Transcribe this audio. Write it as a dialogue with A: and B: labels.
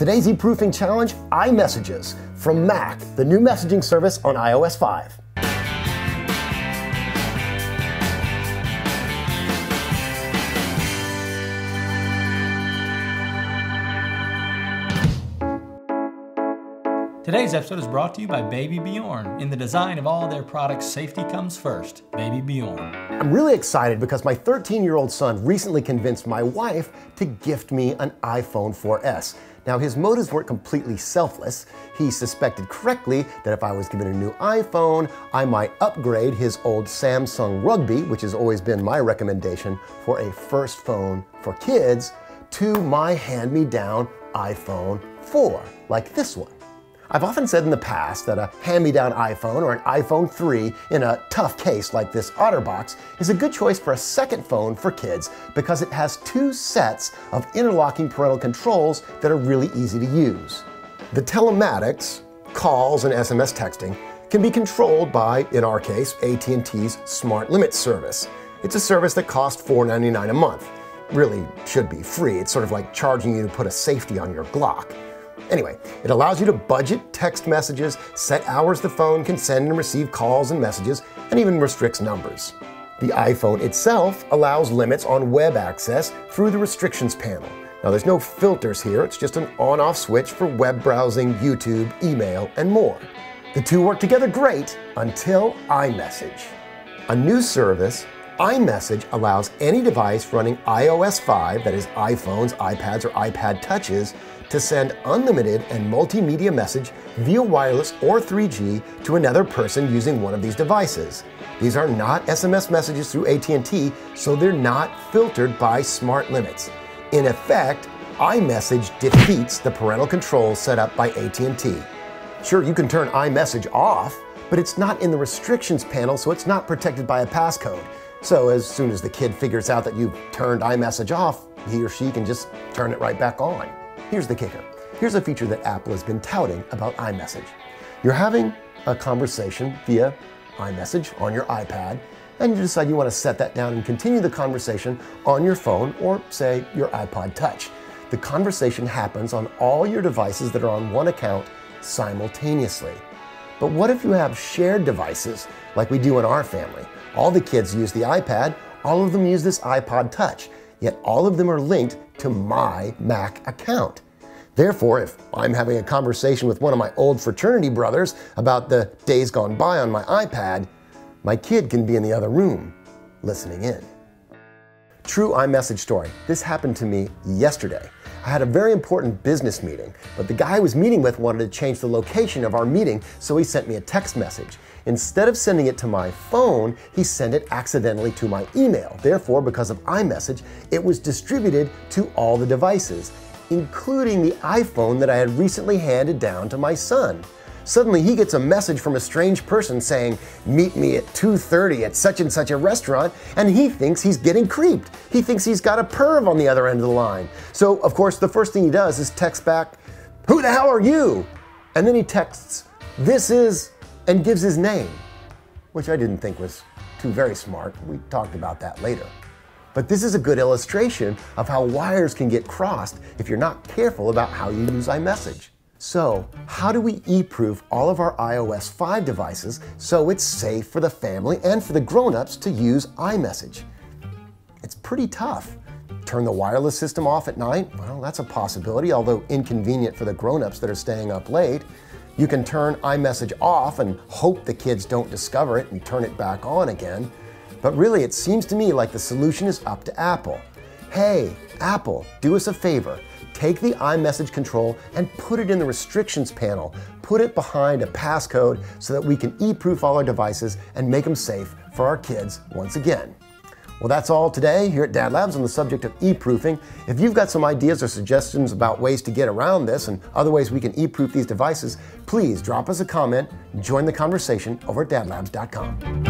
A: Today's eProofing challenge, iMessages from Mac, the new messaging service on iOS 5.
B: Today's episode is brought to you by BabyBjorn. In the design of all their products, safety comes first. BabyBjorn.
A: I'm really excited because my 13-year-old son recently convinced my wife to gift me an iPhone 4S. Now, his motives weren't completely selfless. He suspected correctly that if I was given a new iPhone, I might upgrade his old Samsung Rugby, which has always been my recommendation for a first phone for kids, to my hand-me-down iPhone 4, like this one. I've often said in the past that a hand-me-down iPhone or an iPhone 3 in a tough case like this OtterBox is a good choice for a second phone for kids because it has two sets of interlocking parental controls that are really easy to use. The telematics, calls, and SMS texting can be controlled by, in our case, AT&T's Smart Limit service. It's a service that costs $4.99 a month. Really should be free. It's sort of like charging you to put a safety on your Glock. Anyway, it allows you to budget text messages, set hours the phone can send and receive calls and messages, and even restricts numbers. The iPhone itself allows limits on web access through the restrictions panel. Now, there's no filters here, it's just an on-off switch for web browsing, YouTube, email, and more. The two work together great until iMessage. A new service, iMessage allows any device running iOS 5, that is iPhones, iPads, or iPad touches, to send unlimited and multimedia message via wireless or 3G to another person using one of these devices. These are not SMS messages through AT&T, so they're not filtered by smart limits. In effect, iMessage defeats the parental controls set up by AT&T. Sure, you can turn iMessage off, but it's not in the restrictions panel, so it's not protected by a passcode. So as soon as the kid figures out that you've turned iMessage off, he or she can just turn it right back on. Here's the kicker. Here's a feature that Apple has been touting about iMessage. You're having a conversation via iMessage on your iPad, and you decide you want to set that down and continue the conversation on your phone or, say, your iPod Touch. The conversation happens on all your devices that are on one account simultaneously. But what if you have shared devices like we do in our family? All the kids use the iPad, all of them use this iPod Touch, yet all of them are linked to my Mac account. Therefore, if I'm having a conversation with one of my old fraternity brothers about the days gone by on my iPad, my kid can be in the other room, listening in. True iMessage story. This happened to me yesterday. I had a very important business meeting, but the guy I was meeting with wanted to change the location of our meeting, so he sent me a text message. Instead of sending it to my phone, he sent it accidentally to my email. Therefore, because of iMessage, it was distributed to all the devices, including the iPhone that I had recently handed down to my son. Suddenly, he gets a message from a strange person saying, "Meet me at 2:30 at such and such a restaurant," and he thinks he's getting creeped. He thinks he's got a perv on the other end of the line. So, of course, the first thing he does is text back, "Who the hell are you?" And then he texts, "This is," and gives his name, which I didn't think was too very smart. We talked about that later. But this is a good illustration of how wires can get crossed if you're not careful about how you use iMessage. So, how do we eProof all of our iOS 5 devices so it's safe for the family and for the grown-ups to use iMessage? It's pretty tough. Turn the wireless system off at night? Well, that's a possibility, although inconvenient for the grown-ups that are staying up late. You can turn iMessage off and hope the kids don't discover it and turn it back on again. But really, it seems to me like the solution is up to Apple. Hey, Apple, do us a favor. Take the iMessage control and put it in the restrictions panel. Put it behind a passcode so that we can eProof all our devices and make them safe for our kids once again. Well, that's all today here at DadLabs on the subject of eProofing. If you've got some ideas or suggestions about ways to get around this and other ways we can eProof these devices, please drop us a comment and join the conversation over at DadLabs.com.